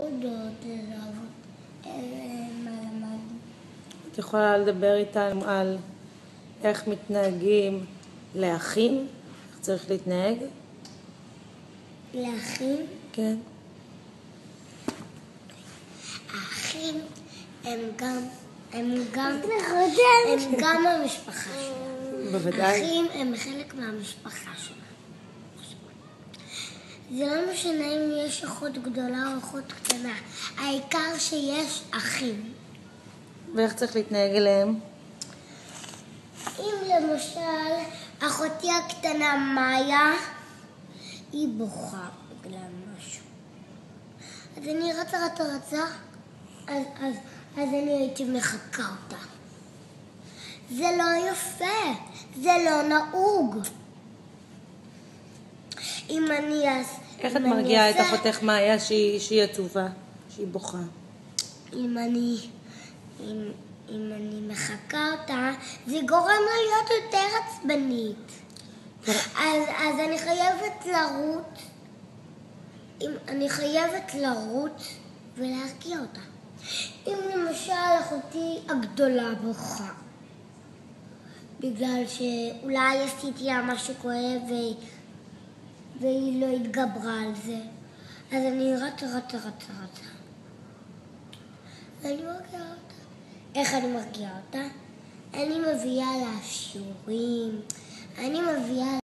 אודות לרבות מה למדנו. את יכולה לדבר איתנו על איך מתנהגים לאחים? איך צריך להתנהג? לאחים? כן. האחים הם גם המשפחה שלנו. בוודאי. האחים הם חלק מהמשפחה שלנו. זה לא משנה אם יש אחות גדולה או אחות קטנה, העיקר שיש אחים. ואיך צריך להתנהג אליהם? אם למשל אחותי הקטנה מאיה, היא בוכה בגלל משהו, אז אני רצה, אז אני הייתי מחכה אותה. זה לא יפה, זה לא נהוג. איך את מרגיעה את אחותך מאיה שהיא עצובה, שהיא בוכה? אם אני מחכה אותה, זה גורם לה להיות יותר עצבנית. אז אני חייבת לרוץ ולהרגיע אותה. אם למשל אחותי הגדולה בוכה, בגלל שאולי עשיתי לה משהו כואב והיא לא התגברה על זה, אז אני רצה. ואני מרגיעה אותה. איך אני מרגיעה אותה? אני מביאה לה שיעורים, אני מביאה